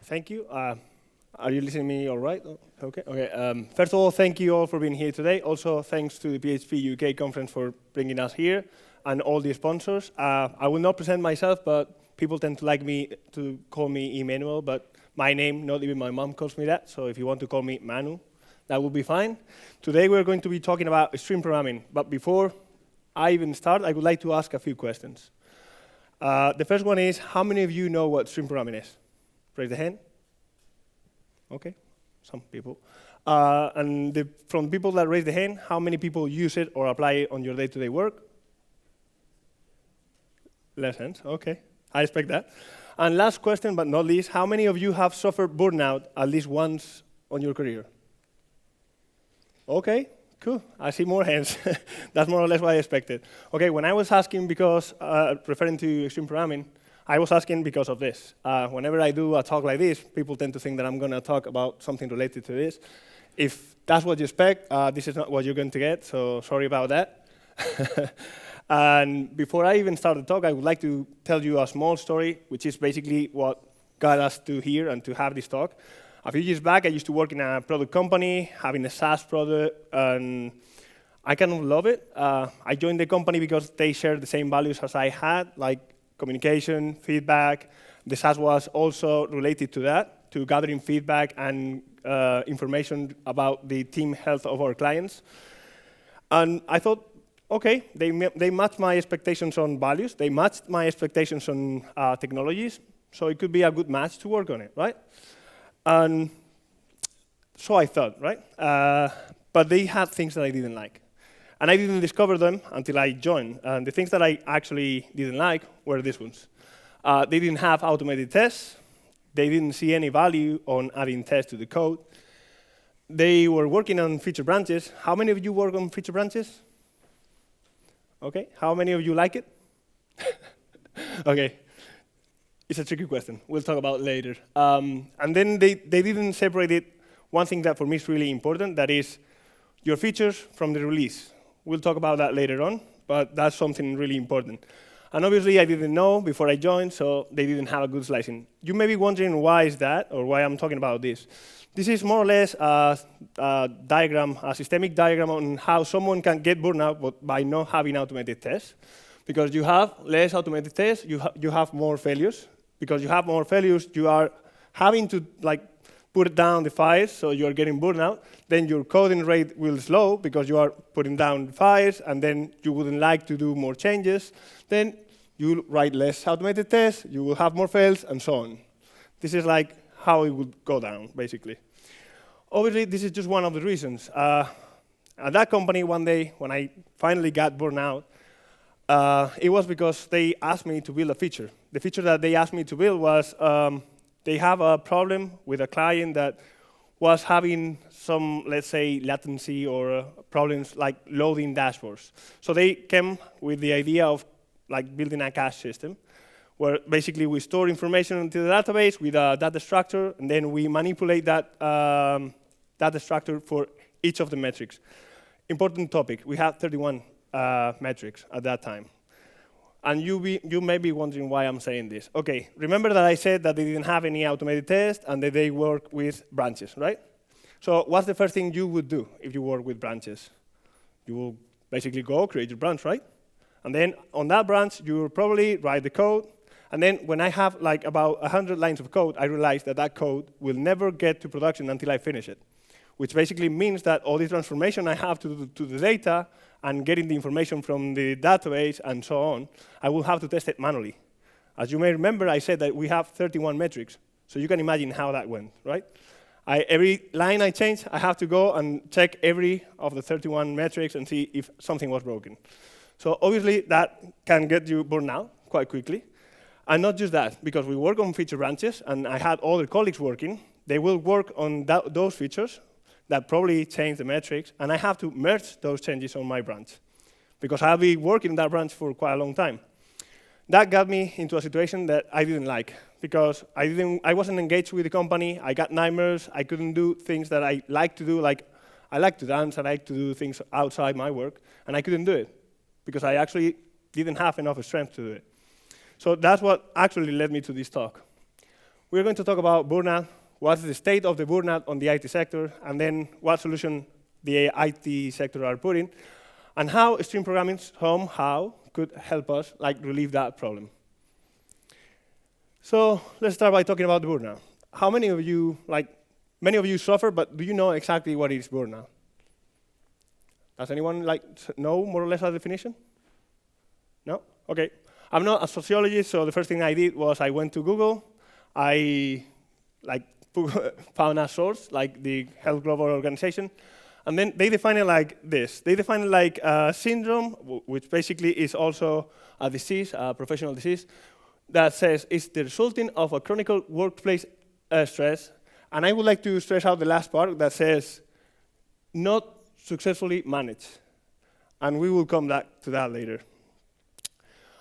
Thank you. Are you listening to me all right? Oh, okay. Okay. First of all, thank you all for being here today. Also, thanks to the PHP UK conference for bringing us here and all the sponsors. I will not present myself, but people tend to like me to call me Emmanuel, but my name, not even my mom calls me that. So if you want to call me Manu, that will be fine. Today we're going to be talking about extreme programming. But before I even start, I would like to ask a few questions. The first one is, how many of you know what extreme programming is? Raise the hand. Okay, some people. And from people that raise the hand, how many people use it or apply it on your day-to-day work? Less hands, okay. I expect that. And last question, but not least, how many of you have suffered burnout at least once on your career? Okay, cool. I see more hands. That's more or less what I expected. Okay, when I was asking because, referring to extreme programming, I was asking because of this. Whenever I do a talk like this, people tend to think that I'm going to talk about something related to this. If that's what you expect, this is not what you're going to get, so sorry about that. And before I even start the talk, I would like to tell you a small story, which is basically what got us to here and to have this talk. A few years back, I used to work in a product company, having a SaaS product, and I kind of love it. I joined the company because they shared the same values as I had, like communication, feedback. The SaaS was also related to that, to gathering feedback and information about the team health of our clients. And I thought, okay, they matched my expectations on values, they matched my expectations on technologies, so it could be a good match to work on it, right? And so I thought, right? But they had things that I didn't like. And I didn't discover them until I joined. And the things that I actually didn't like were these ones. They didn't have automated tests. They didn't see any value on adding tests to the code. They were working on feature branches. How many of you work on feature branches? Okay. How many of you like it? Okay. It's a tricky question. We'll talk about it later. And then they didn't separate it. One thing that for me is really important, that is your features from the release. We'll talk about that later on, but that's something really important. And obviously, I didn't know before I joined, so they didn't have a good slicing. You may be wondering why is that, or why I'm talking about this. This is more or less a diagram, a systemic diagram on how someone can get burnout by not having automated tests. Because you have less automated tests, you have more failures. Because you have more failures, you are having to put down the files, so you're getting burnout. Then your coding rate will slow because you are putting down files, and then you wouldn't like to do more changes. Then you write less automated tests, you will have more fails, and so on. This is like how it would go down, basically. Obviously, this is just one of the reasons. At that company, one day, when I finally got burnout, it was because they asked me to build a feature. The feature that they asked me to build was they have a problem with a client that was having some, let's say, latency or problems like loading dashboards. So they came with the idea of building a cache system, where basically we store information into the database with a data structure, and then we manipulate that data structure for each of the metrics. Important topic, we had 31 metrics at that time. And you may be wondering why I'm saying this. Okay, remember that I said that they didn't have any automated tests and that they work with branches, right? So what's the first thing you would do if you work with branches? You will basically go create your branch, right? And then on that branch, you will probably write the code. And then when I have about 100 lines of code, I realize that that code will never get to production until I finish it, which basically means that all the transformation I have to do to the data and getting the information from the database and so on, I will have to test it manually. As you may remember, I said that we have 31 metrics, so you can imagine how that went, right? Every line I change, I have to go and check every of the 31 metrics and see if something was broken. So obviously, that can get you burned out quite quickly. And not just that, because we work on feature branches, and I had other colleagues working. They will work on those features that probably change the metrics, and I have to merge those changes on my branch, because I'll be working in that branch for quite a long time. That got me into a situation that I didn't like, because I wasn't engaged with the company, I got nightmares, I couldn't do things that I like to do, like I like to dance, I like to do things outside my work, and I couldn't do it, because I actually didn't have enough strength to do it. So that's what actually led me to this talk. We're going to talk about burnout, what's the state of the burnout on the IT sector, and then what solution the IT sector are putting, and how stream programming somehow could help us relieve that problem. So let's start by talking about the burnout. How many of you, many of you suffer, but do you know exactly what is burnout? Does anyone know more or less a definition? No? Okay. I'm not a sociologist, so the first thing I did was I went to Google. I found a source, like the Health Global Organization, and then they define it like this. They define it like a syndrome, which basically is also a disease, a professional disease, that says it's the resulting of a chronic workplace stress. And I would like to stress out the last part that says not successfully managed. And we will come back to that later.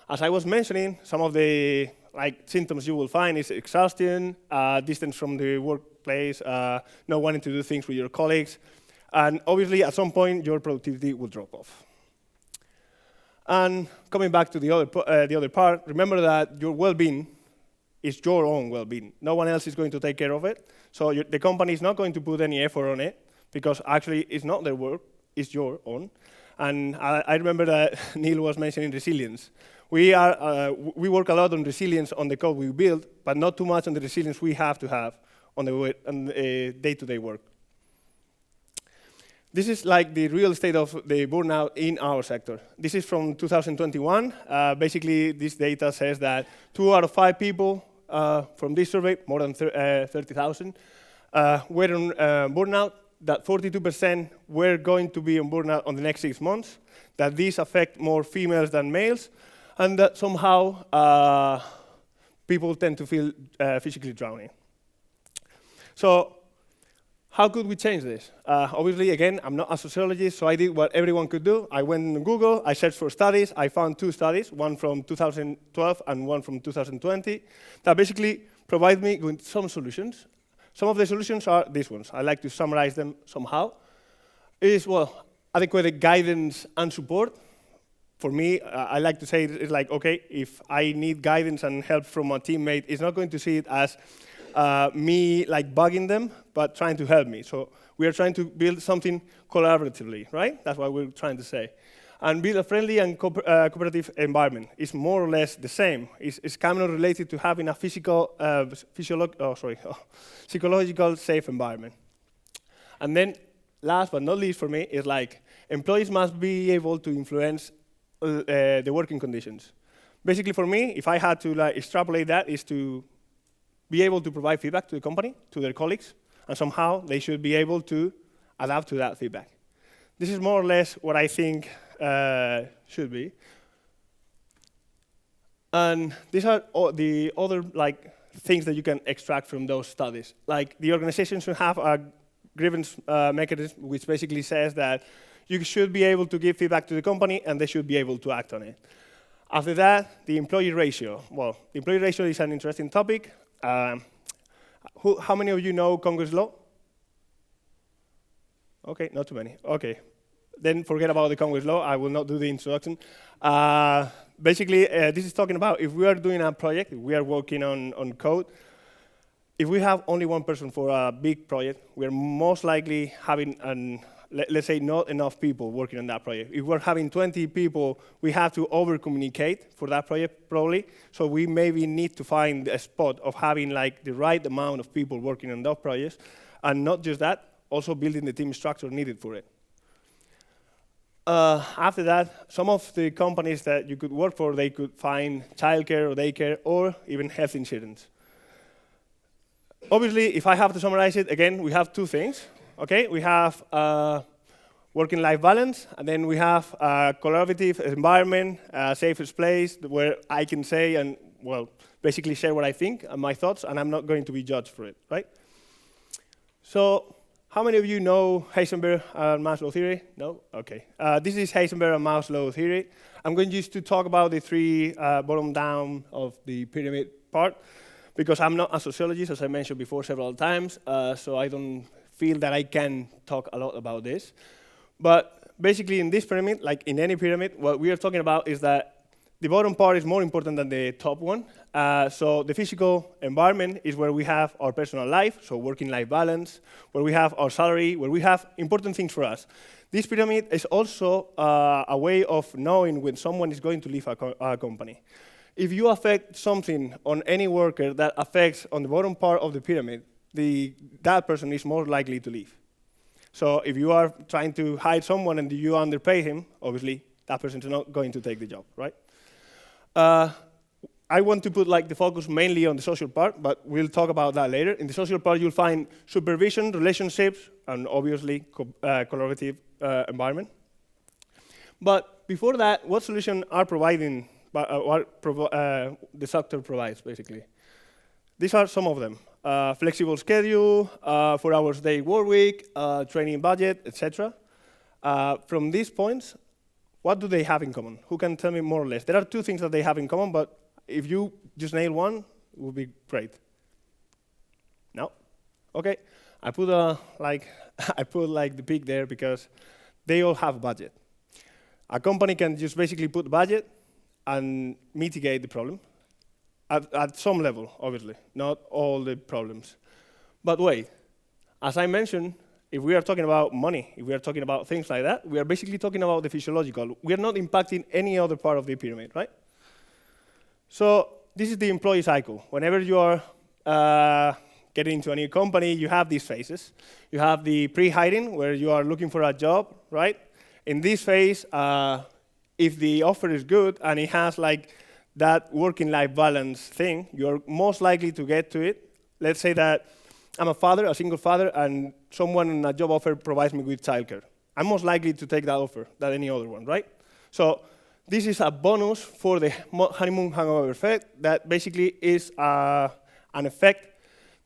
As I was mentioning, some of the symptoms you will find is exhaustion, distance from the workplace, not wanting to do things with your colleagues, and obviously at some point your productivity will drop off. And coming back to the other part, remember that your well-being is your own well-being. No one else is going to take care of it, so the company is not going to put any effort on it because actually it's not their work, it's your own. And I remember that Neil was mentioning resilience. We work a lot on resilience on the code we build, but not too much on the resilience we have to have on the day-to-day work. This is the real state of the burnout in our sector. This is from 2021. Basically, this data says that 2 out of 5 people from this survey, more than 30,000, were on burnout, that 42% were going to be on burnout on the next 6 months, that these affect more females than males, and that somehow people tend to feel physically drowning. So how could we change this? Obviously, again, I'm not a sociologist, so I did what everyone could do. I went on Google, I searched for studies, I found 2 studies, one from 2012 and one from 2020, that basically provide me with some solutions. Some of the solutions are these ones. I like to summarize them somehow. Adequate guidance and support. For me, I like to say it's okay, if I need guidance and help from a teammate, it's not going to see it as me bugging them, but trying to help me. So we are trying to build something collaboratively, right? That's what we're trying to say. And build a friendly and cooperative environment. It's more or less the same. It's kind of related to having a psychological safe environment. And then, last but not least for me, is employees must be able to influence the working conditions. Basically for me, if I had to extrapolate that, is to be able to provide feedback to the company, to their colleagues, and somehow they should be able to adapt to that feedback. This is more or less what I think should be. And these are the other things that you can extract from those studies. The organization should have a grievance mechanism, which basically says that you should be able to give feedback to the company, and they should be able to act on it. After that, the employee ratio. Well, the employee ratio is an interesting topic. How many of you know Congress law? Okay, not too many. Okay, then forget about the Congress law. I will not do the introduction. Basically, this is talking about if we are doing a project, if we are working on code, if we have only one person for a big project, we're most likely having let's say not enough people working on that project. If we're having 20 people, we have to over-communicate for that project, probably. So we maybe need to find a spot of having the right amount of people working on those projects. And not just that, also building the team structure needed for it. After that, some of the companies that you could work for, they could find childcare or daycare or even health insurance. Obviously, if I have to summarize it, again, we have 2 things. Okay, we have working-life balance, and then we have a collaborative environment, a safe place where I can say and, basically share what I think and my thoughts, and I'm not going to be judged for it, right? So, how many of you know Heisenberg and Maslow theory? No? Okay. This is Heisenberg and Maslow theory. I'm going just to talk about the 3 bottom down of the pyramid part, because I'm not a sociologist, as I mentioned before several times, so I don't feel that I can talk a lot about this. But basically in this pyramid, like in any pyramid, what we are talking about is that the bottom part is more important than the top one. So the physical environment is where we have our personal life, so working-life balance, where we have our salary, where we have important things for us. This pyramid is also a way of knowing when someone is going to leave a company. If you affect something on any worker that affects on the bottom part of the pyramid, that person is more likely to leave. So if you are trying to hire someone and you underpay him, obviously that person is not going to take the job, right? I want to put the focus mainly on the social part, but we'll talk about that later. In the social part, you'll find supervision, relationships, and obviously collaborative environment. But before that, what solutions are providing, the sector provides, basically? These are some of them. Flexible schedule, 4 hours day work week, training budget, etc. From these points, what do they have in common? Who can tell me more or less? There are 2 things that they have in common, but if you just nail one, it would be great. No? Okay. I put the peak there because they all have budget. A company can just basically put budget and mitigate the problem at some level, obviously, not all the problems. But wait, as I mentioned, if we are talking about money, if we are talking about things like that, we are basically talking about the physiological. We are not impacting any other part of the pyramid, right? So this is the employee cycle. Whenever you are getting into a new company, you have these phases. You have the pre-hiring, where you are looking for a job, right? In this phase, if the offer is good and it has that working-life balance thing, you're most likely to get to it. Let's say that I'm a single father, and someone in a job offer provides me with childcare. I'm most likely to take that offer than any other one, right? So this is a bonus for the honeymoon hangover effect that basically is an effect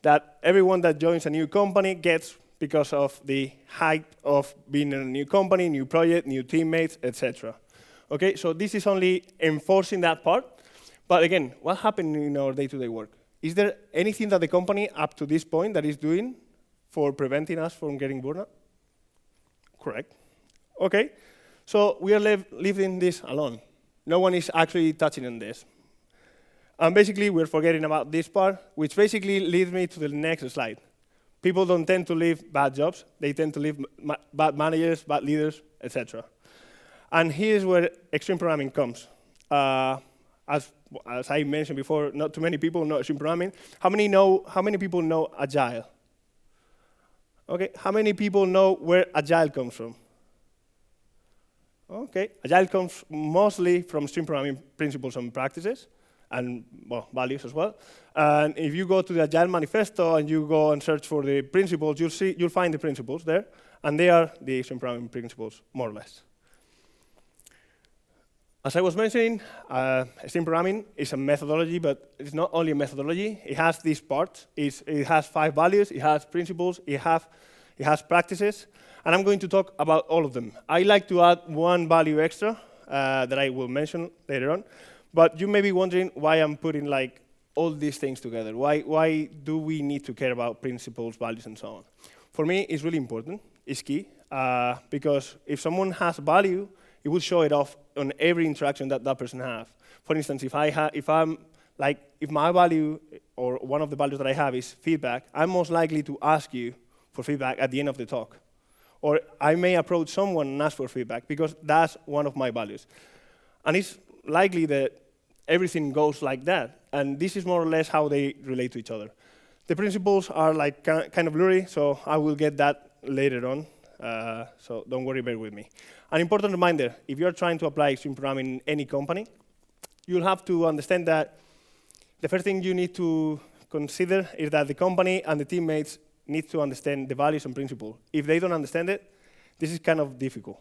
that everyone that joins a new company gets because of the hype of being in a new company, new project, new teammates, etc. Okay, so this is only enforcing that part. But again, what happened in our day-to-day work? Is there anything that the company up to this point that is doing for preventing us from getting burnout? Correct. Okay, so we are leaving this alone. No one is actually touching on this. And basically, we're forgetting about this part, which basically leads me to the next slide. People don't tend to leave bad jobs. They tend to leave bad managers, bad leaders, etc. And here's where extreme programming comes. As I mentioned before, not too many people know extreme programming. How many people know Agile? Okay, how many people know where Agile comes from? Okay, Agile comes mostly from extreme programming principles and practices, and well, values as well. And if you go to the Agile manifesto and you go and search for the principles, you'll find the principles there, and they are the extreme programming principles, more or less. As I was mentioning, extreme programming is a methodology, but it's not only a methodology. It has these parts. It has 5 values. It has principles. It has practices. And I'm going to talk about all of them. I like to add 1 value extra that I will mention later on. But you may be wondering why I'm putting all these things together. Why do we need to care about principles, values, and so on? For me, it's really important. It's key. Because if someone has value, it will show it off on every interaction that person has. For instance, if my value or one of the values that I have is feedback, I'm most likely to ask you for feedback at the end of the talk. Or I may approach someone and ask for feedback because that's one of my values. And it's likely that everything goes like that. And this is more or less how they relate to each other. The principles are kind of blurry, so I will get that later on. So don't worry, bear with me. An important reminder, if you're trying to apply extreme programming in any company, you'll have to understand that the first thing you need to consider is that the company and the teammates need to understand the values and principles. If they don't understand it, this is kind of difficult.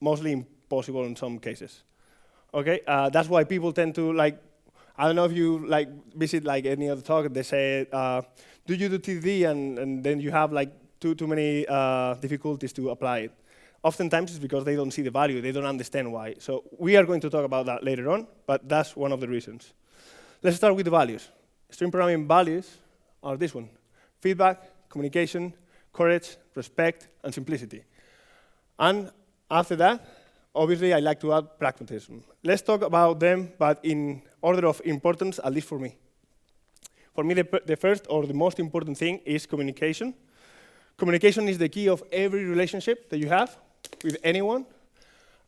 Mostly impossible in some cases. Okay, that's why people tend to I don't know if you visit any other talk, they say, do you do TD? And then you have too many difficulties to apply it. Oftentimes it's because they don't see the value, they don't understand why. So we are going to talk about that later on, but that's one of the reasons. Let's start with the values. Extreme programming values are this one: feedback, communication, courage, respect, and simplicity. And after that, obviously, I like to add pragmatism. Let's talk about them, but in order of importance, at least for me. For me, the first or the most important thing is communication. Communication is the key of every relationship that you have with anyone.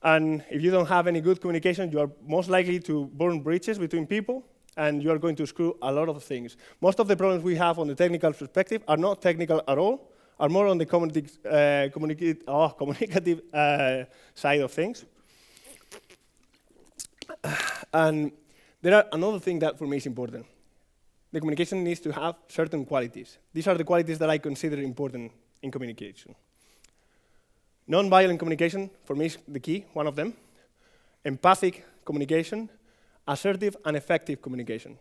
And if you don't have any good communication, you are most likely to burn bridges between people, and you are going to screw a lot of things. Most of the problems we have on the technical perspective are not technical at all, are more on the communicative side of things. And there are another thing that for me is important. The communication needs to have certain qualities. These are the qualities that I consider important in communication. Non-violent communication, for me, is the key, one of them. Empathic communication, assertive and effective communication.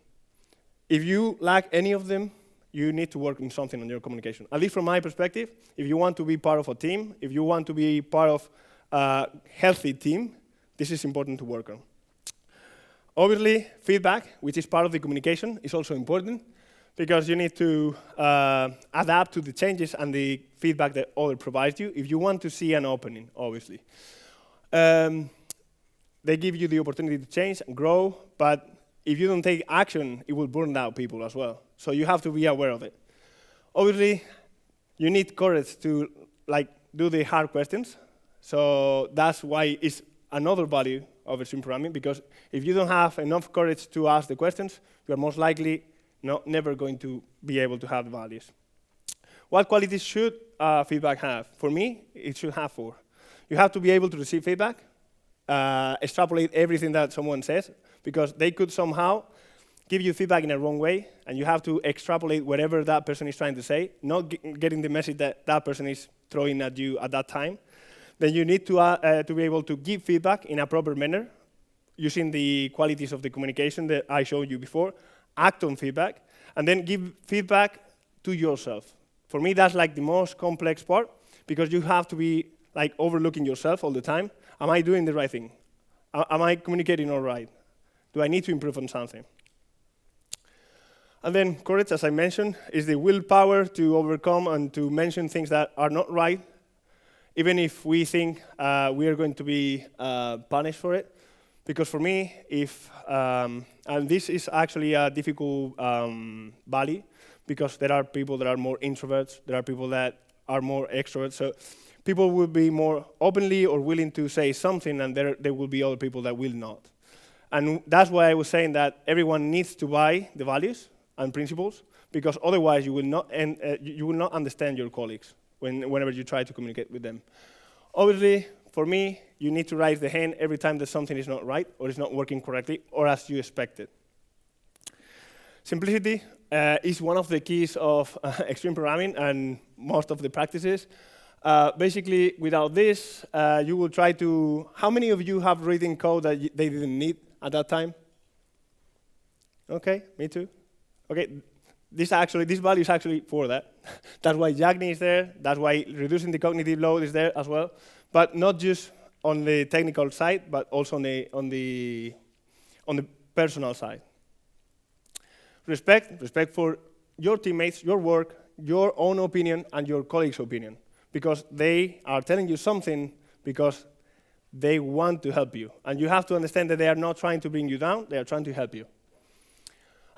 If you lack any of them, you need to work on something on your communication. At least from my perspective, if you want to be part of a team, if you want to be part of a healthy team, this is important to work on. Obviously, feedback, which is part of the communication, is also important because you need to adapt to the changes and the feedback that others provide you if you want to see an opening, obviously. They give you the opportunity to change and grow, but if you don't take action, it will burn out people as well. So you have to be aware of it. Obviously, you need courage to do the hard questions. So that's why it's another value of extreme programming, because if you don't have enough courage to ask the questions, you are most likely never going to be able to have the values. What qualities should feedback have? For me, it should have 4. You have to be able to receive feedback, extrapolate everything that someone says, because they could somehow give you feedback in a wrong way, and you have to extrapolate whatever that person is trying to say, not getting the message that that person is throwing at you at that time. Then you need to be able to give feedback in a proper manner, using the qualities of the communication that I showed you before, act on feedback, and then give feedback to yourself. For me, that's the most complex part, because you have to be overlooking yourself all the time. Am I doing the right thing? Am I communicating all right? Do I need to improve on something? And then courage, as I mentioned, is the willpower to overcome and to mention things that are not right, even if we think we are going to be punished for it. Because for me, and this is actually a difficult value, because there are people that are more introverts, there are people that are more extroverts. So people will be more openly or willing to say something, and there will be other people that will not. And that's why I was saying that everyone needs to buy the values and principles, because otherwise you will not understand your colleagues whenever you try to communicate with them. Obviously, for me, you need to raise the hand every time that something is not right or is not working correctly or as you expected. Simplicity is one of the keys of extreme programming and most of the practices. Basically, without this, you will try to... How many of you have written code that they didn't need at that time? Okay, me too. Okay, this value is actually for that. That's why Jagni is there. That's why reducing the cognitive load is there as well. But not just on the technical side, but also on the personal side. Respect for your teammates, your work, your own opinion, and your colleagues' opinion, because they are telling you something because they want to help you. And you have to understand that they are not trying to bring you down, they are trying to help you.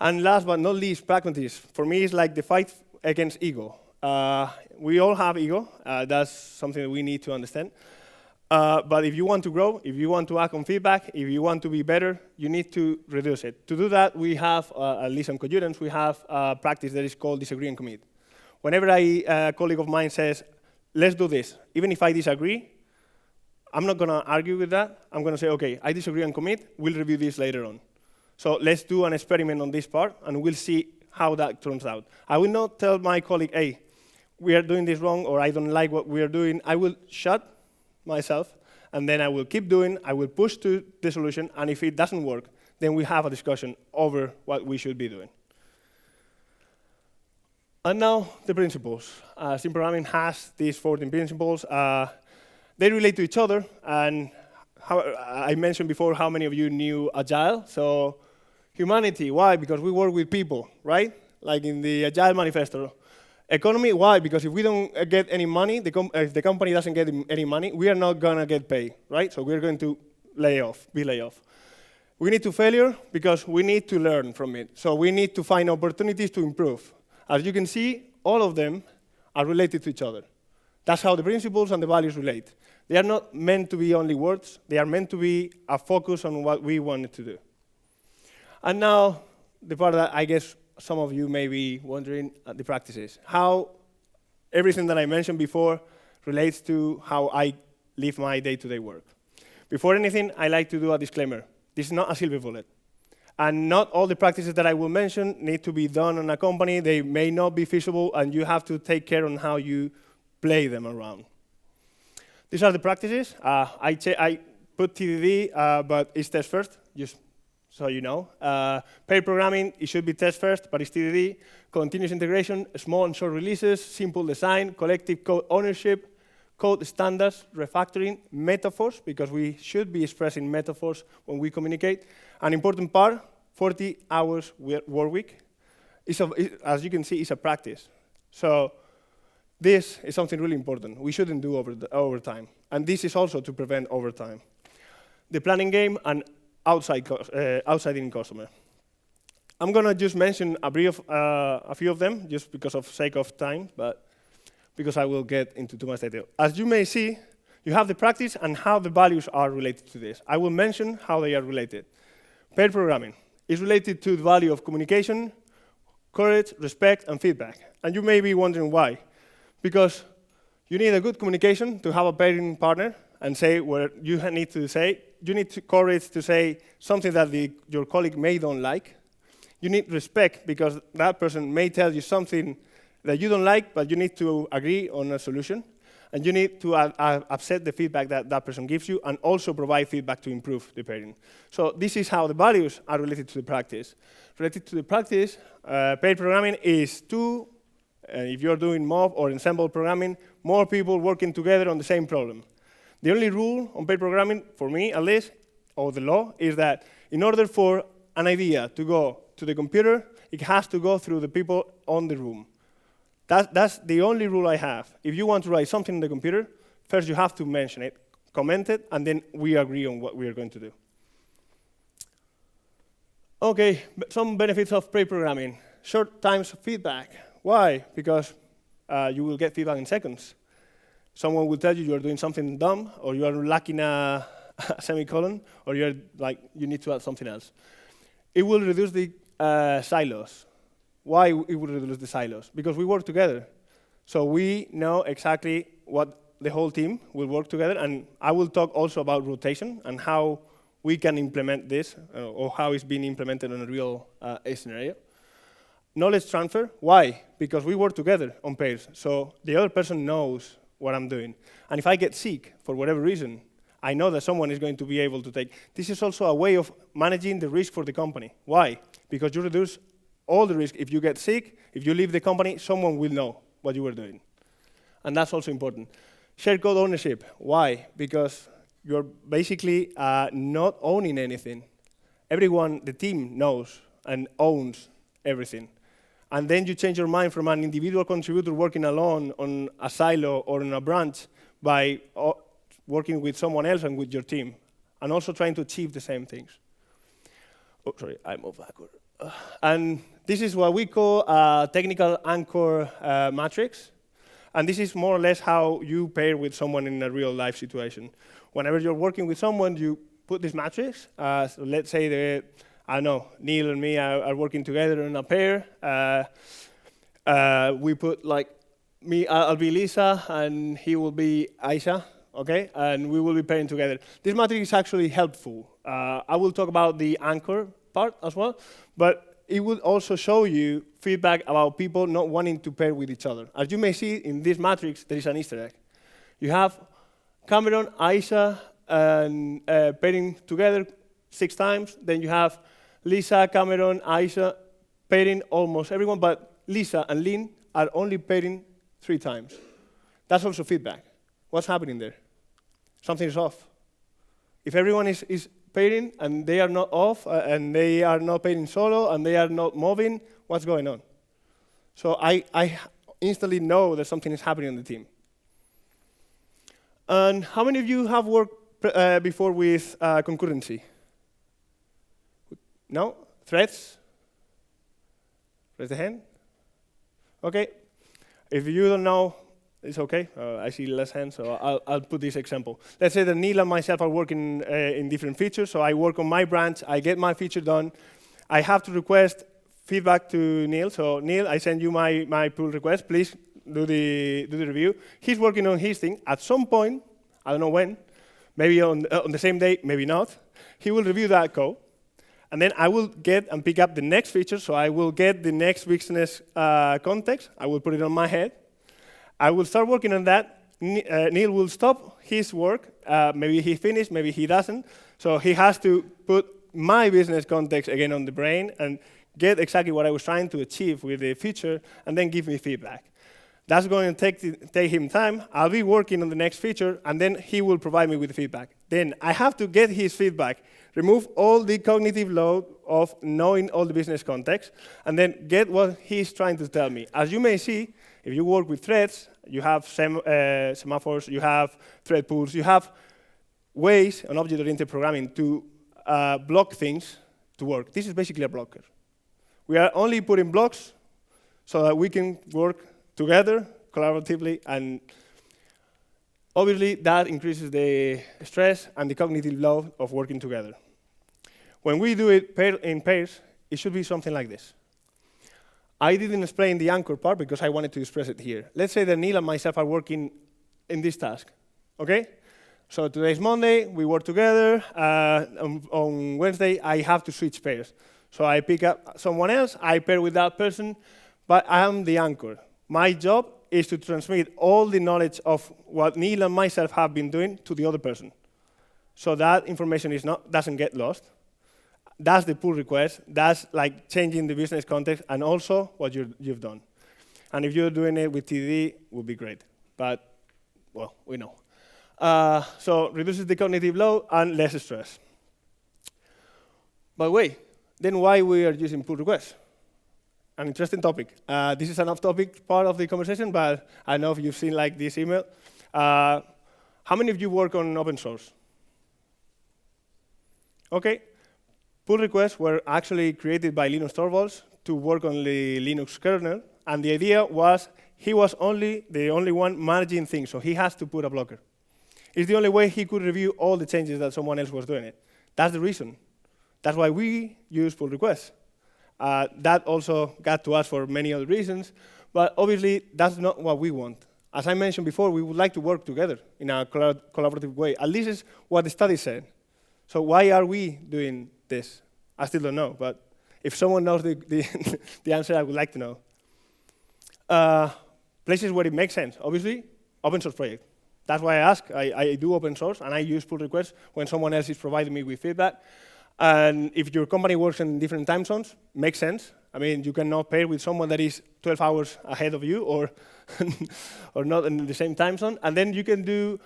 And last but not least, pragmatism. For me, it's like the fight against ego. We all have ego. That's something that we need to understand. But if you want to grow, if you want to act on feedback, if you want to be better, you need to reduce it. To do that, we have, at least on Cogurance, we have a practice that is called disagree and commit. Whenever a colleague of mine says, let's do this, even if I disagree, I'm not going to argue with that. I'm going to say, OK, I disagree and commit. We'll review this later on. So let's do an experiment on this part, and we'll see how that turns out. I will not tell my colleague, hey, we are doing this wrong, or I don't like what we are doing. I will shut myself, and then I will keep doing, I will push to the solution, and if it doesn't work, then we have a discussion over what we should be doing. And now, the principles. Extreme programming has these 14 principles. They relate to each other, and I mentioned before how many of you knew Agile. So humanity, why? Because we work with people, right? Like in the Agile manifesto. Economy, why? Because if we don't get any money, if the company doesn't get any money, we are not going to get paid, right? So we're going to be laid off. We need to failure because we need to learn from it. So we need to find opportunities to improve. As you can see, all of them are related to each other. That's how the principles and the values relate. They are not meant to be only words. They are meant to be a focus on what we wanted to do. And now, the part that I guess some of you may be wondering, the practices. How everything that I mentioned before relates to how I live my day-to-day work. Before anything, I like to do a disclaimer. This is not a silver bullet. And not all the practices that I will mention need to be done on a company. They may not be feasible, and you have to take care on how you play them around. These are the practices. I put TDD, but it's test first, just so you know. Pair programming, it should be test first, but it's TDD. Continuous integration, small and short releases, simple design, collective code ownership, code standards, refactoring, metaphors, because we should be expressing metaphors when we communicate. An important part, 40 hours work week. As you can see, it's a practice. So this is something really important. We shouldn't do overtime. And this is also to prevent overtime. The planning game and outside-in customer. I'm going to just mention a few of them, just because of sake of time, but because I will get into too much detail. As you may see, you have the practice and how the values are related to this. I will mention how they are related. Pair programming is related to the value of communication, courage, respect, and feedback. And you may be wondering why. Because you need a good communication to have a pairing partner and say what you need to say. You need courage to say something that your colleague may don't like. You need respect because that person may tell you something that you don't like, but you need to agree on a solution. And you need to accept the feedback that that person gives you and also provide feedback to improve the pairing. So this is how the values are related to the practice. Related to the practice, pair programming is if you're doing mob or ensemble programming, more people working together on the same problem. The only rule on pair programming, for me at least, or the law, is that in order for an idea to go to the computer, it has to go through the people on the room. That's the only rule I have. If you want to write something on the computer, first you have to mention it, comment it, and then we agree on what we are going to do. Okay, some benefits of pair programming. Short times of feedback. Why? Because you will get feedback in seconds. Someone will tell you you're doing something dumb, or you are lacking a semicolon, or you need to add something else. It will reduce the silos. Why it will reduce the silos? Because we work together. So we know exactly what the whole team will work together, and I will talk also about rotation and how we can implement this, or how it's being implemented in a real scenario. Knowledge transfer, why? Because we work together on pairs, so the other person knows what I'm doing. And if I get sick, for whatever reason, I know that someone is going to be able to take. This is also a way of managing the risk for the company. Why? Because you reduce all the risk. If you get sick, if you leave the company, someone will know what you were doing. And that's also important. Shared code ownership, why? Because you're basically not owning anything. Everyone, the team knows and owns everything. And then you change your mind from an individual contributor working alone on a silo or in a branch by working with someone else and with your team, and also trying to achieve the same things. Oh, sorry, I moved backward. And this is what we call a technical anchor matrix. And this is more or less how you pair with someone in a real life situation. Whenever you're working with someone, you put this matrix. So let's say I don't know, Neil and me are working together in a pair. We put I'll be Lisa, and he will be Aisha, okay? And we will be pairing together. This matrix is actually helpful. I will talk about the anchor part as well, but it will also show you feedback about people not wanting to pair with each other. As you may see in this matrix, there is an Easter egg. You have Cameron, Aisha, and pairing together 6 times. Then you have Lisa, Cameron, Aisha, pairing almost everyone, but Lisa and Lynn are only pairing 3 times. That's also feedback. What's happening there? Something is off. If everyone is pairing and they are not off, and they are not pairing solo, and they are not moving, what's going on? So I instantly know that something is happening on the team. And how many of you have worked before with concurrency? No? Threads? Raise the hand. OK. If you don't know, it's OK. I see less hands, so I'll put this example. Let's say that Neil and myself are working in different features. So I work on my branch. I get my feature done. I have to request feedback to Neil. So Neil, I send you my pull request. Please do the review. He's working on his thing. At some point, I don't know when, maybe on the same day, maybe not, he will review that code. And then I will get and pick up the next feature. So I will get the next business context. I will put it on my head. I will start working on that. Neil will stop his work. Maybe he finished, maybe he doesn't. So he has to put my business context again on the brain and get exactly what I was trying to achieve with the feature, and then give me feedback. That's going to take him time. I'll be working on the next feature, and then he will provide me with the feedback. Then I have to get his feedback, remove all the cognitive load of knowing all the business context, and then get what he's trying to tell me. As you may see, if you work with threads, you have semaphores, you have thread pools, you have ways on object-oriented programming to block things to work. This is basically a blocker. We are only putting blocks so that we can work together, collaboratively, and obviously that increases the stress and the cognitive load of working together. When we do it in pairs, it should be something like this. I didn't explain the anchor part because I wanted to express it here. Let's say that Neil and myself are working in this task, okay? So today's Monday, we work together. On Wednesday, I have to switch pairs. So I pick up someone else, I pair with that person, but I am the anchor. My job is to transmit all the knowledge of what Neil and myself have been doing to the other person. So that information doesn't get lost. That's the pull request. That's like changing the business context and also what you've done. And if you're doing it with TDD, it would be great. But, well, we know. So reduces the cognitive load and less stress. But wait, then why we are using pull requests? An interesting topic. This is an off-topic part of the conversation, but I know if you've seen like this email. How many of you work on open source? OK. Pull requests were actually created by Linus Torvalds to work on the Linux kernel. And the idea was he was the only one managing things, so he has to put a blocker. It's the only way he could review all the changes that someone else was doing it. That's the reason. That's why we use pull requests. That also got to us for many other reasons, but obviously that's not what we want. As I mentioned before, we would like to work together in a collaborative way. At least is what the study said. So why are we doing this? I still don't know, but if someone knows the answer, I would like to know. Places where it makes sense, obviously, open source project. That's why I ask. I do open source, and I use pull requests when someone else is providing me with feedback. And if your company works in different time zones, makes sense. I mean, you cannot pair with someone that is 12 hours ahead of you or not in the same time zone. And then you can do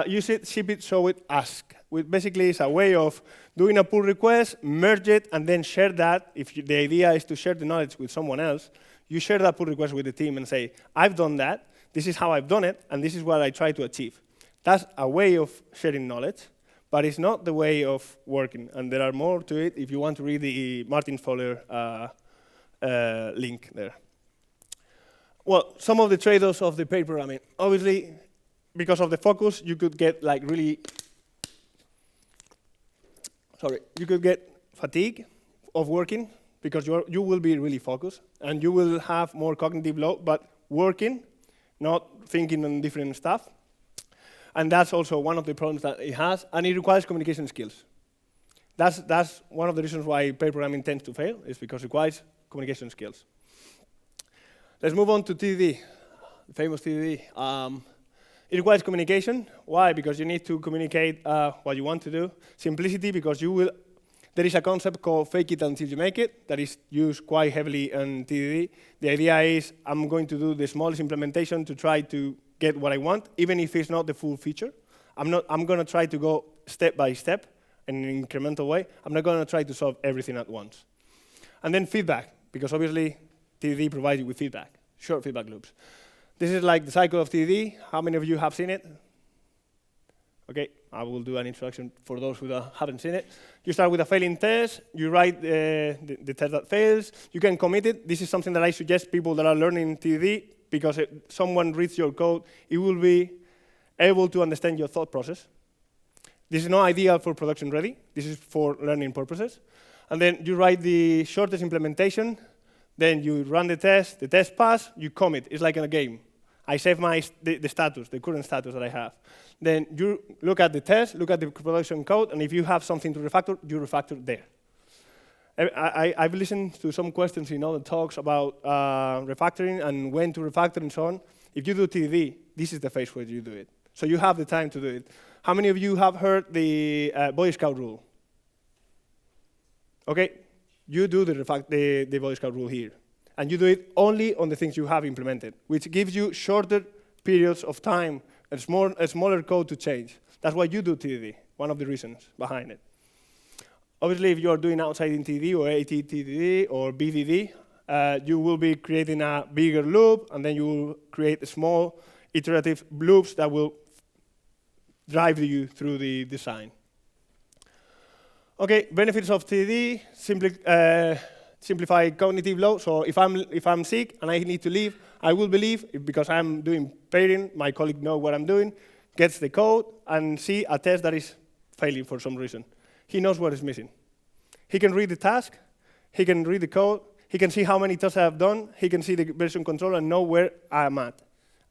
use it, ship it, show it, ask. Which basically is a way of doing a pull request, merge it, and then share that. If the idea is to share the knowledge with someone else, you share that pull request with the team and say, I've done that, this is how I've done it, and this is what I try to achieve. That's a way of sharing knowledge. But it's not the way of working, and there are more to it if you want to read the Martin Fowler link there. Well, some of the trade-offs of the pair programming. Obviously, because of the focus, you could get like really, you could get fatigue of working because you will be really focused, and you will have more cognitive load, but working, not thinking on different stuff. And that's also one of the problems that it has, and it requires communication skills. That's one of the reasons why pair programming tends to fail, is because it requires communication skills. Let's move on to TDD, the famous TDD. It requires communication. Why? Because you need to communicate what you want to do. Simplicity, because there is a concept called fake it until you make it that is used quite heavily in TDD. The idea is I'm going to do the smallest implementation to try to get what I want, even if it's not the full feature. I'm going to try to go step by step in an incremental way. I'm not going to try to solve everything at once. And then feedback, because obviously TDD provides you with feedback, short feedback loops. This is like the cycle of TDD. How many of you have seen it? Okay, I will do an introduction for those who haven't seen it. You start with a failing test. You write the test that fails. You can commit it. This is something that I suggest people that are learning TDD, because if someone reads your code, it will be able to understand your thought process. This is not ideal for production ready. This is for learning purposes. And then you write the shortest implementation. Then you run the test pass, you commit. It's like in a game. I save the status, the current status that I have. Then you look at the test, look at the production code, and if you have something to refactor, you refactor there. I've listened to some questions in other talks about refactoring and when to refactor and so on. If you do TDD, this is the phase where you do it. So you have the time to do it. How many of you have heard the Boy Scout rule? Okay, you do the Boy Scout rule here. And you do it only on the things you have implemented, which gives you shorter periods of time and a smaller code to change. That's why you do TDD, one of the reasons behind it. Obviously, if you're doing outside in TDD or ATTDD or BDD, you will be creating a bigger loop, and then you will create small iterative loops that will drive you through the design. Okay, benefits of TDD, simplify cognitive load. So if I'm sick and I need to leave, I will believe, because I'm doing pairing, my colleague knows what I'm doing, gets the code, and see a test that is failing for some reason. He knows what is missing. He can read the task, he can read the code, he can see how many tests I have done, he can see the version control and know where I'm at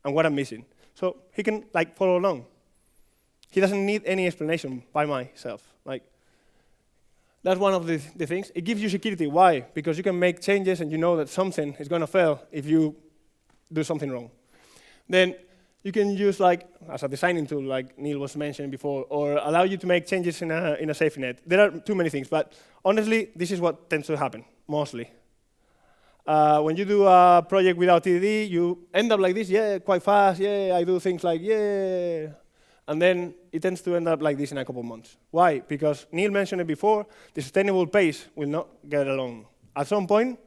and what I'm missing. So he can follow along. He doesn't need any explanation by myself. That's one of the things. It gives you security. Why? Because you can make changes and you know that something is going to fail if you do something wrong. Then you can use as a designing tool, like Neil was mentioning before, or allow you to make changes in a safety net. There are too many things, but honestly, this is what tends to happen, mostly. When you do a project without TDD, you end up like this, yeah, quite fast, yeah, I do things like, yeah. And then it tends to end up like this in a couple of months. Why? Because Neil mentioned it before, the sustainable pace will not get along. At some point,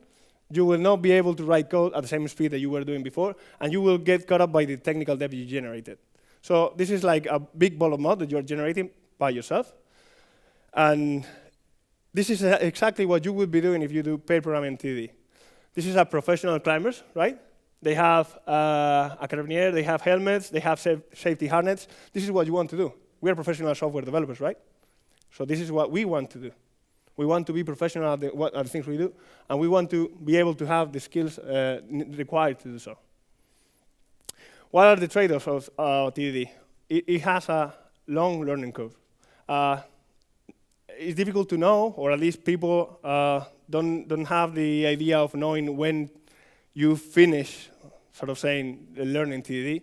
you will not be able to write code at the same speed that you were doing before, and you will get caught up by the technical debt you generated. So this is like a big ball of mud that you're generating by yourself. And this is exactly what you would be doing if you do pair programming TDD. This is a professional climbers, right? They have a carabinier, they have helmets, they have safety harness. This is what you want to do. We are professional software developers, right? So this is what we want to do. We want to be professional at the things we do, and we want to be able to have the skills required to do so. What are the trade-offs of TDD? It has a long learning curve. It's difficult to know, or at least people don't have the idea of knowing when you finish, sort of saying, learning TDD.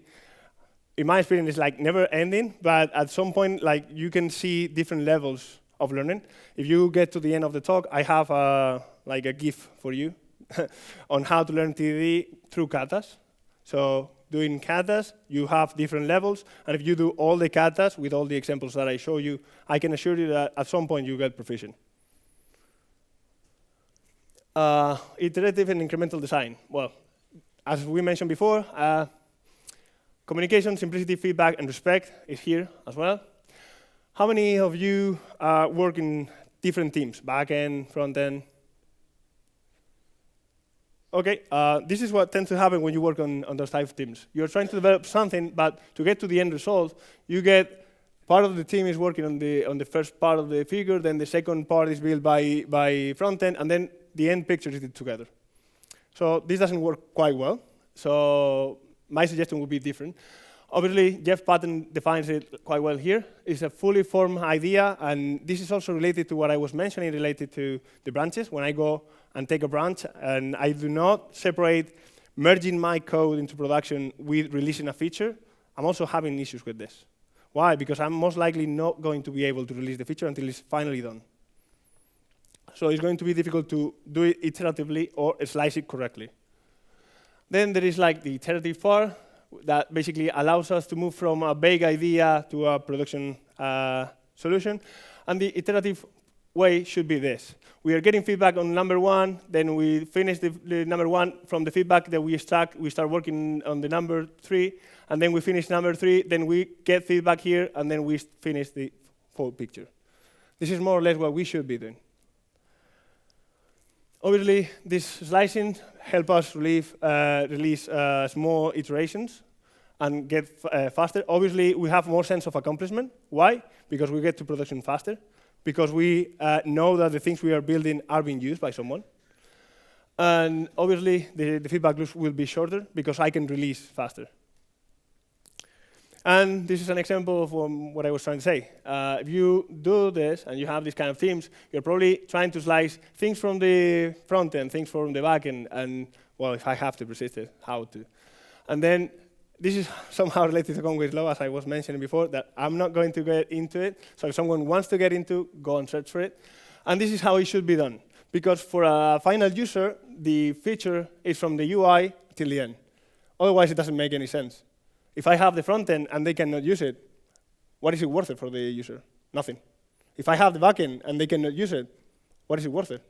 In my experience, it's like never ending, but at some point, you can see different levels of learning. If you get to the end of the talk, I have a GIF for you on how to learn TDD through katas. So doing katas, you have different levels, and if you do all the katas with all the examples that I show you, I can assure you that at some point you get proficient. Iterative and incremental design. Well, as we mentioned before, communication, simplicity, feedback, and respect is here as well. How many of you work in different teams, back-end, front-end? Okay, this is what tends to happen when you work on those type of teams. You're trying to develop something, but to get to the end result, you get part of the team is working on the first part of the figure, then the second part is built by front-end, and then the end picture is together. So this doesn't work quite well. So my suggestion would be different. Obviously, Jeff Patton defines it quite well here. It's a fully formed idea, and this is also related to what I was mentioning related to the branches. When I go and take a branch, and I do not separate merging my code into production with releasing a feature, I'm also having issues with this. Why? Because I'm most likely not going to be able to release the feature until it's finally done. So it's going to be difficult to do it iteratively or slice it correctly. Then there is the iterative part that basically allows us to move from a vague idea to a production solution. And the iterative way should be this. We are getting feedback on number 1, then we finish the number 1 from the feedback that we start working on the number 3, and then we finish number 3, then we get feedback here, and then we finish the full picture. This is more or less what we should be doing. Obviously, this slicing helps us release small iterations and get faster. Obviously, we have more sense of accomplishment. Why? Because we get to production faster. Because we know that the things we are building are being used by someone. And obviously, the feedback loops will be shorter because I can release faster. And this is an example of what I was trying to say. If you do this and you have these kind of themes, you're probably trying to slice things from the front end, things from the back end, and, well, if I have to persist it, how to. And then this is somehow related to Conway's law, as I was mentioning before, that I'm not going to get into it. So if someone wants to get into, go and search for it. And this is how it should be done. Because for a final user, the feature is from the UI till the end. Otherwise, it doesn't make any sense. If I have the front end and they cannot use it, what is it worth it for the user? Nothing. If I have the back end and they cannot use it, what is it worth it?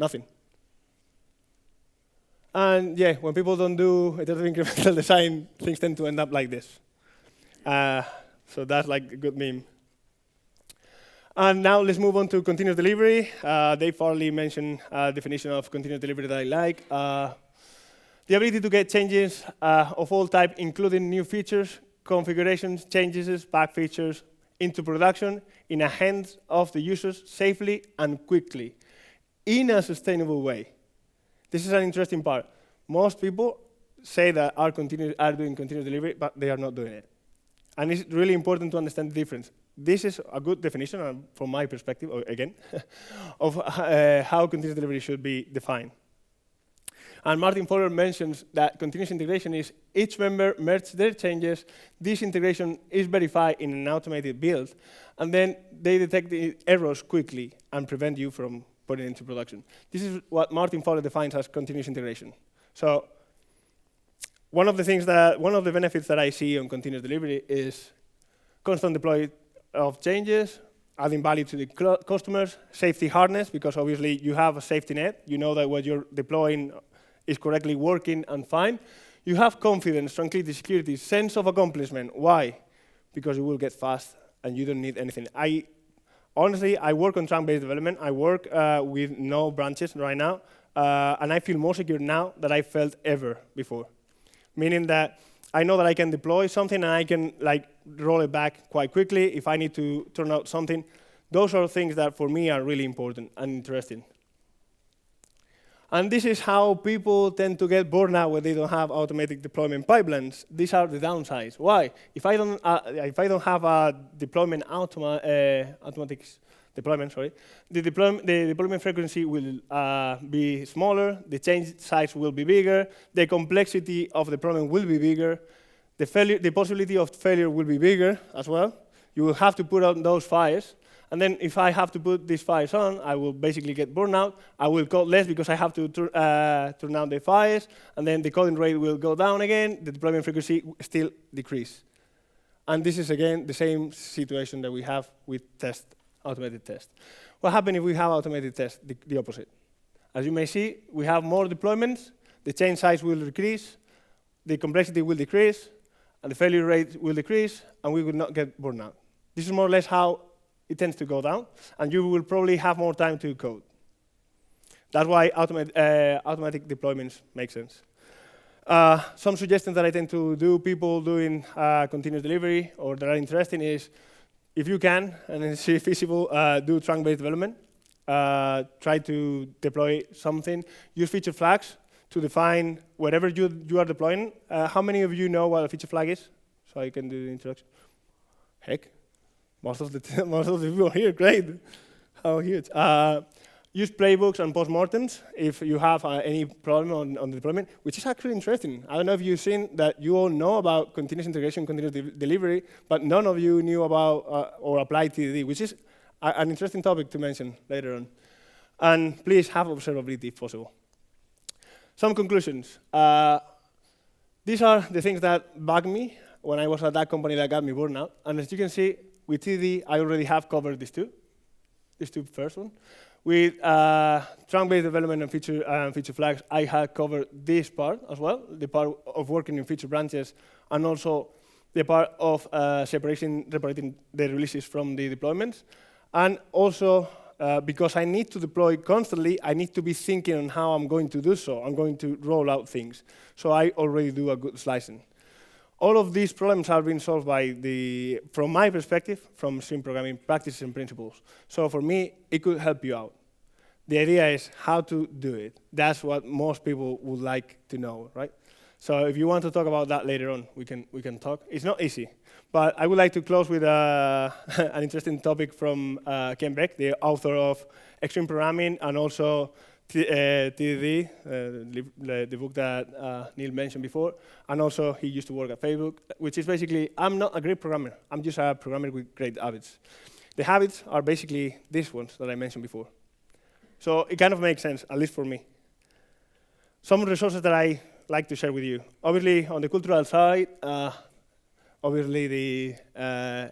Nothing. And yeah, when people don't do iterative incremental design, things tend to end up like this. So that's like a good meme. And now let's move on to continuous delivery. Dave Farley mentioned a definition of continuous delivery that I like. The ability to get changes of all type, including new features, configurations, changes, bug features, into production in the hands of the users safely and quickly, in a sustainable way. This is an interesting part. Most people say that are doing continuous delivery, but they are not doing it. And it's really important to understand the difference. This is a good definition, from my perspective, again, of how continuous delivery should be defined. And Martin Fowler mentions that continuous integration is each member merges their changes, this integration is verified in an automated build, and then they detect the errors quickly and prevent you from putting it into production. This is what Martin Fowler defines as continuous integration. So one of the benefits that I see on continuous delivery is constant deploy of changes, adding value to the customers, safety hardness, because obviously you have a safety net. You know that what you're deploying is correctly working and fine. You have confidence, tranquility, security, sense of accomplishment. Why? Because you will get fast and you don't need anything. Honestly, I work on trunk-based development. I work with no branches right now, and I feel more secure now than I felt ever before. Meaning that I know that I can deploy something and I can roll it back quite quickly if I need to turn out something. Those are things that for me are really important and interesting. And this is how people tend to get burnout when they don't have automatic deployment pipelines. These are the downsides. Why? If I don't have a deployment automatic deployment, the deployment frequency will be smaller, the change size will be bigger, the complexity of the deployment will be bigger, the possibility of failure will be bigger as well. You will have to put on those fires. And then if I have to put these fires on, I will basically get burnout. I will code less because I have to turn down the fires, and then the coding rate will go down again, the deployment frequency still decrease. And this is, again, the same situation that we have with automated test. What happens if we have automated test? The opposite. As you may see, we have more deployments, the change size will decrease, the complexity will decrease, and the failure rate will decrease, and we will not get burnout. This is more or less how it tends to go down, and you will probably have more time to code. That's why automatic deployments make sense. Some suggestions that I tend to do, people doing continuous delivery or that are interesting is, if you can, and it's feasible, do trunk-based development. Try to deploy something. Use feature flags to define whatever you are deploying. How many of you know what a feature flag is? So I can do the introduction. Heck. Most of the people here, great. How huge. Use playbooks and postmortems if you have any problem on the deployment, which is actually interesting. I don't know if you've seen that you all know about continuous integration, continuous delivery, but none of you knew about or applied TDD, which is an interesting topic to mention later on. And please have observability if possible. Some conclusions. These are the things that bugged me when I was at that company that got me burnout. And as you can see, with TDD, I already have covered these two first one. With trunk-based development and feature flags, I had covered this part as well, the part of working in feature branches, and also the part of separating the releases from the deployments. And also, because I need to deploy constantly, I need to be thinking on how I'm going to do so. I'm going to roll out things. So I already do a good slicing. All of these problems have been solved from my perspective, from string programming practices and principles. So for me, it could help you out. The idea is how to do it. That's what most people would like to know, right? So if you want to talk about that later on, we can talk. It's not easy. But I would like to close with an interesting topic from Ken Beck, the author of Extreme Programming and also TDD, the book that Neil mentioned before. And also, he used to work at Facebook, which is basically, I'm not a great programmer. I'm just a programmer with great habits. The habits are basically these ones that I mentioned before. So it kind of makes sense, at least for me. Some resources that I like to share with you. Obviously, on the cultural side, obviously the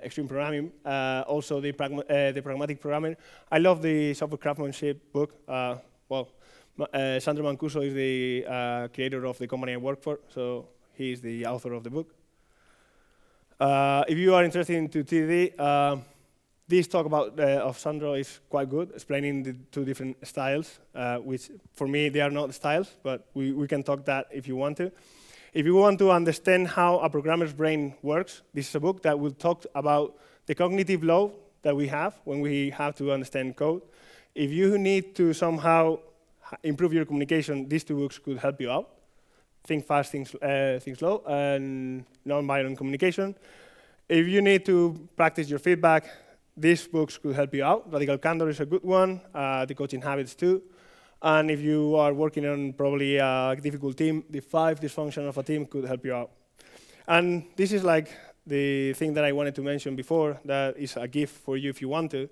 extreme programming, also the pragmatic programming. I love the software craftsmanship book. Sandro Mancuso is the creator of the company I work for, so he's the author of the book. If you are interested in TDD, this talk of Sandro is quite good, explaining the two different styles, which for me they are not styles, but we can talk that if you want to. If you want to understand how a programmer's brain works, this is a book that will talk about the cognitive load that we have when we have to understand code. If you need to somehow improve your communication, these two books could help you out. Think fast, think slow, and non-violent communication. If you need to practice your feedback, these books could help you out. Radical Candor is a good one, the coaching habits too. And if you are working on probably a difficult team, the 5 dysfunction of a team could help you out. And this is like the thing that I wanted to mention before, that is a gift for you if you want to.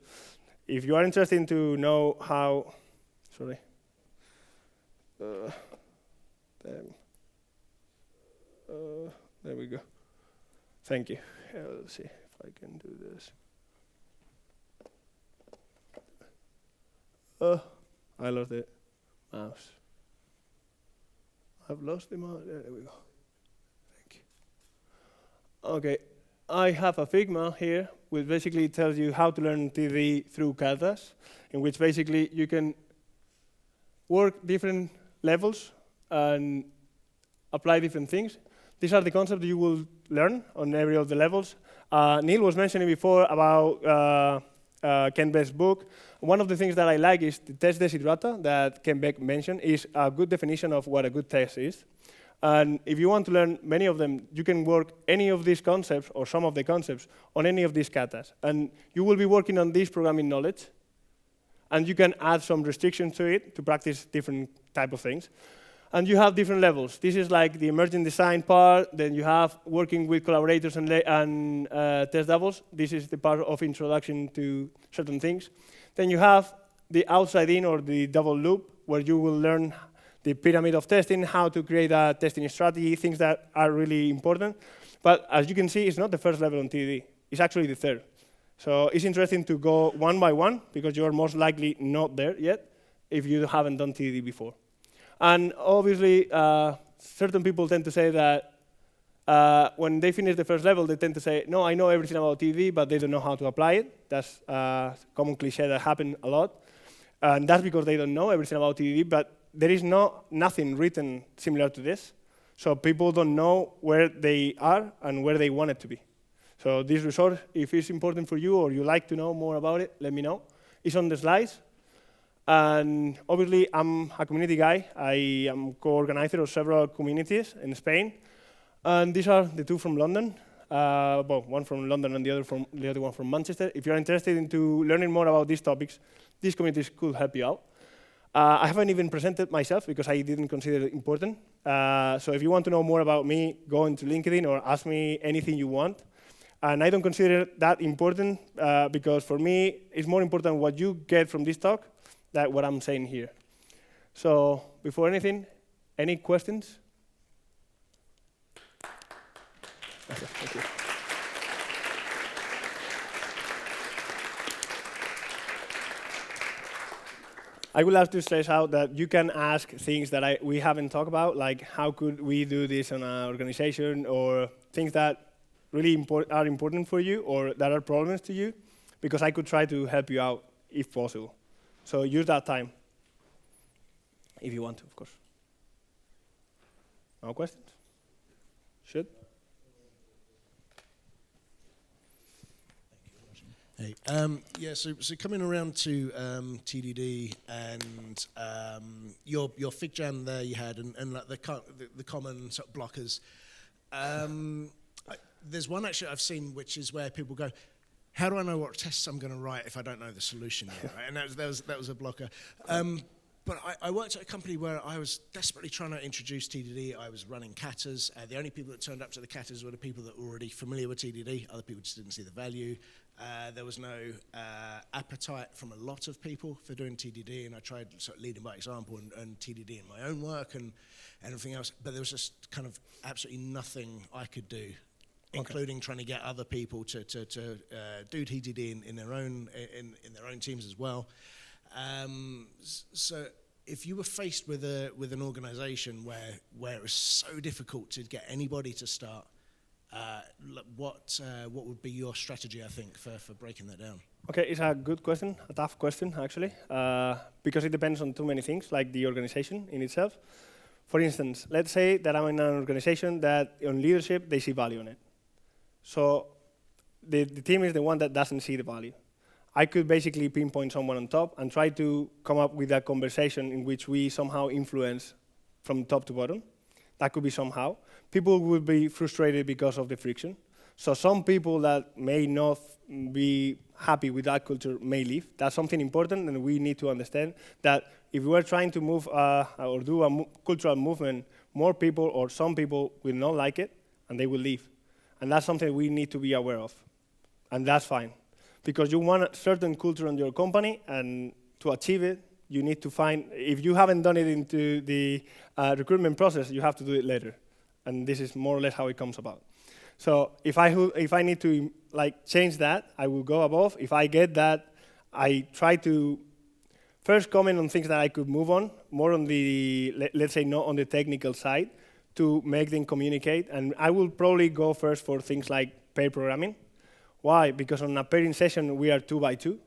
If you are interested to know how, sorry. There we go. Thank you. Let's see if I can do this. I lost the mouse. I've lost the mouse. There we go. Thank you. OK. I have a Figma here, which basically tells you how to learn TD through katas, in which basically you can work different levels and apply different things. These are the concepts you will learn on every of the levels. Neil was mentioning before about Ken Beck's book. One of the things that I like is the test desiderata that Ken Beck mentioned is a good definition of what a good test is. And if you want to learn many of them, you can work any of these concepts or some of the concepts on any of these katas. And you will be working on this programming knowledge. And you can add some restrictions to it to practice different type of things. And you have different levels. This is like the emergent design part. Then you have working with collaborators and test doubles. This is the part of introduction to certain things. Then you have the outside in or the double loop, where you will learn the pyramid of testing, how to create a testing strategy, things that are really important. But as you can see, it's not the first level on TDD. It's actually the third. So it's interesting to go one by one, because you're most likely not there yet if you haven't done TDD before. And obviously, certain people tend to say that when they finish the first level, they tend to say, no, I know everything about TDD, but they don't know how to apply it. That's a common cliche that happens a lot. And that's because they don't know everything about TDD, but there is nothing written similar to this. So people don't know where they are and where they want it to be. So this resource, if it's important for you or you like to know more about it, let me know. It's on the slides. And obviously, I'm a community guy. I am co-organizer of several communities in Spain. And these are the two from London. Well, one from London and the other one from Manchester. If you're interested in learning more about these topics, these communities could help you out. I haven't even presented myself because I didn't consider it important. So if you want to know more about me, go into LinkedIn or ask me anything you want. And I don't consider that important because for me, it's more important what you get from this talk than what I'm saying here. So before anything, any questions? Okay, thank you. I would like to stress out that you can ask things that we haven't talked about, like how could we do this in an organization, or things that really are important for you or that are problems to you, because I could try to help you out if possible. So use that time, if you want to, of course. No questions? Should? Hey, yeah. So coming around to TDD and your fig jam there you had, and like the common sort of blockers. There's one actually I've seen which is where people go, how do I know what tests I'm going to write if I don't know the solution yet? Right? And that was a blocker. But I worked at a company where I was desperately trying to introduce TDD. I was running katas. The only people that turned up to the katas were the people that were already familiar with TDD. Other people just didn't see the value. There was no appetite from a lot of people for doing TDD, and I tried sort of leading by example and TDD in my own work and everything else. But there was just kind of absolutely nothing I could do, including trying to get other people to do TDD in their own teams as well. So if you were faced with an organization where it was so difficult to get anybody to start, what would be your strategy, I think, for breaking that down? Okay, it's a good question, a tough question, actually, because it depends on too many things, like the organization in itself. For instance, let's say that I'm in an organization that on leadership, they see value in it. So the team is the one that doesn't see the value. I could basically pinpoint someone on top and try to come up with a conversation in which we somehow influence from top to bottom. That could be somehow. People would be frustrated because of the friction. So some people that may not be happy with that culture may leave. That's something important, and we need to understand that if we are trying to move or do a cultural movement, more people or some people will not like it, and they will leave. And that's something we need to be aware of. And that's fine. Because you want a certain culture in your company, and to achieve it, you need to find, if you haven't done it into the recruitment process, you have to do it later. And this is more or less how it comes about. So if I need to change that, I will go above. If I get that, I try to first comment on things that I could move on, more on the, let's say, not on the technical side, to make them communicate. And I will probably go first for things like pair programming. Why? Because on a pairing session, we are 2 by 2.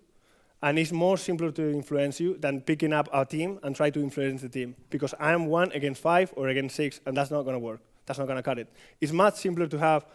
And it's more simpler to influence you than picking up a team and try to influence the team. Because I'm 1 against 5 or against 6, and that's not going to work. That's not going to cut it. It's much simpler to have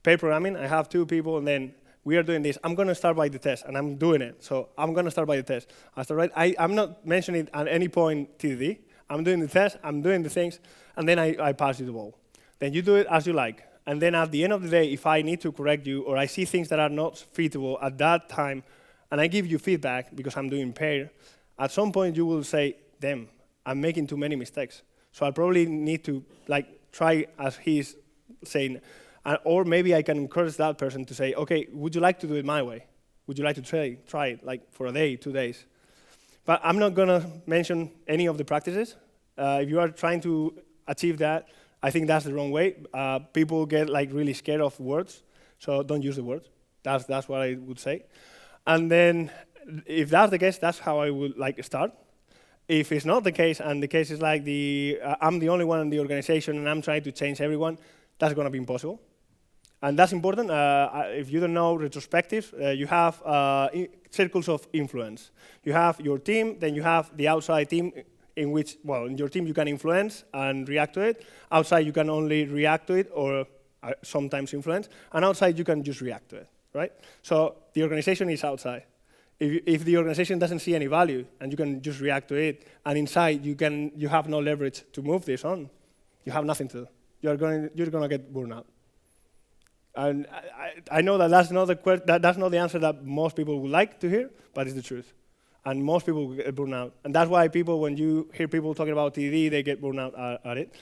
pair programming. I have 2 people, and then we are doing this. I'm going to start by the test, and I'm doing it. So I'm going to start by the test. I'm not mentioning at any point TDD. I'm doing the test, I'm doing the things, and then I pass you the ball. Then you do it as you like. And then at the end of the day, if I need to correct you or I see things that are not feasible at that time, and I give you feedback because I'm doing pair, at some point you will say, damn, I'm making too many mistakes. So I probably need to try as he's saying, or maybe I can encourage that person to say, okay, would you like to do it my way? Would you like to try it for a day, 2 days? But I'm not going to mention any of the practices. If you are trying to achieve that, I think that's the wrong way. People get really scared of words, so don't use the words. That's what I would say. And then, if that's the case, that's how I would start. If it's not the case, and the case is I'm the only one in the organization and I'm trying to change everyone, that's going to be impossible. And that's important. If you don't know retrospectives, you have circles of influence. You have your team, then you have the outside team, in which, in your team you can influence and react to it. Outside you can only react to it or sometimes influence. And outside you can just react to it, right? So the organization is outside. If the organization doesn't see any value and you can just react to it, and inside you have no leverage to move this on, you have nothing to do. You're going to get burnout. And I know that that's not the answer that most people would like to hear, but it's the truth. And most people get burnout. And that's why when you hear people talking about TD, they get burnout at it.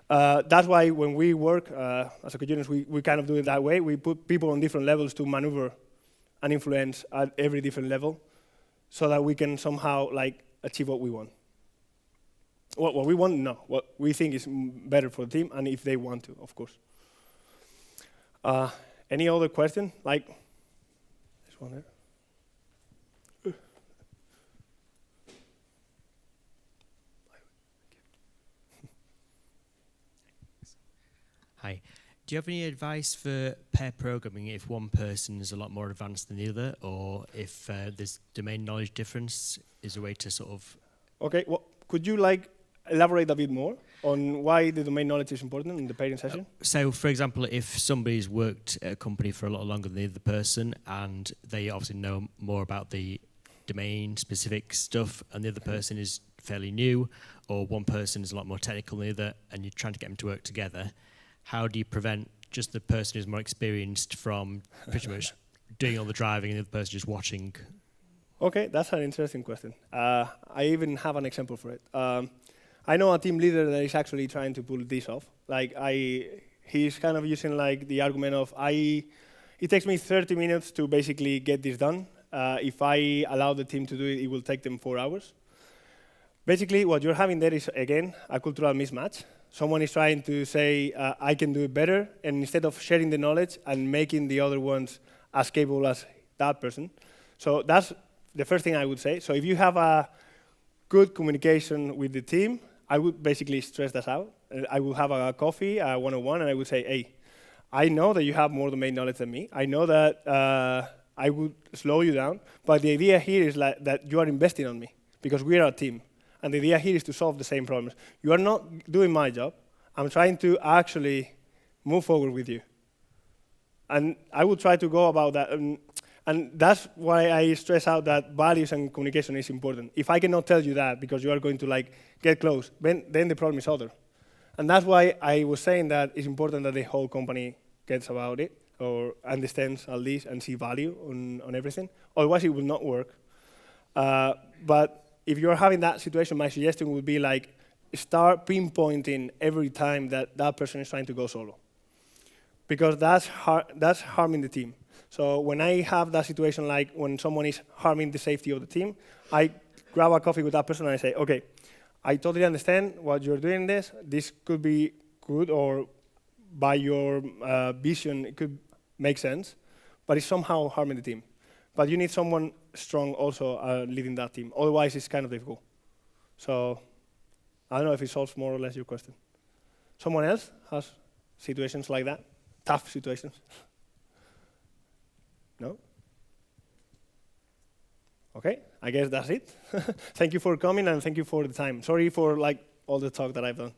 That's why when we work as a co-units, we kind of do it that way. We put people on different levels to maneuver and influence at every different level so that we can somehow achieve what we want. What we want, no. What we think is better for the team, and if they want to, of course. Any other question? This one there. Hi. Do you have any advice for pair programming if one person is a lot more advanced than the other, or if there's domain knowledge difference? Is a way to sort of... Okay, well, could you elaborate a bit more on why the domain knowledge is important in the pairing session? So, for example, if somebody's worked at a company for a lot longer than the other person, and they obviously know more about the domain-specific stuff, and the other person is fairly new, or one person is a lot more technical than the other, and you're trying to get them to work together, how do you prevent just the person who's more experienced from pretty much doing all the driving and the other person just watching? Okay, that's an interesting question. I even have an example for it. I know a team leader that is actually trying to pull this off. He's kind of using the argument of, it takes me 30 minutes to basically get this done. If I allow the team to do it, it will take them 4 hours. Basically, what you're having there is, again, a cultural mismatch. Someone is trying to say, I can do it better, and instead of sharing the knowledge and making the other ones as capable as that person. So that's the first thing I would say. So if you have a good communication with the team, I would basically stress that out. I would have a coffee, a one-on-one, and I would say, hey, I know that you have more domain knowledge than me. I know that I would slow you down, but the idea here is that you are investing on me, because we are a team. And the idea here is to solve the same problems. You are not doing my job. I'm trying to actually move forward with you. And I will try to go about that. And that's why I stress out that values and communication is important. If I cannot tell you that because you are going to get close, then the problem is other. And that's why I was saying that it's important that the whole company gets about it or understands at least and see value on everything. Otherwise, it will not work. But if you're having that situation, my suggestion would be start pinpointing every time that person is trying to go solo. Because that's harming the team. So when I have that situation, like when someone is harming the safety of the team, I grab a coffee with that person and I say, okay, I totally understand what you're doing this. This could be good, or by your vision, it could make sense, but it's somehow harming the team. But you need someone strong also leading that team. Otherwise, it's kind of difficult. So I don't know if it solves more or less your question. Someone else has situations like that? Tough situations? No? Okay, I guess that's it. Thank you for coming and thank you for the time. Sorry for all the talk that I've done.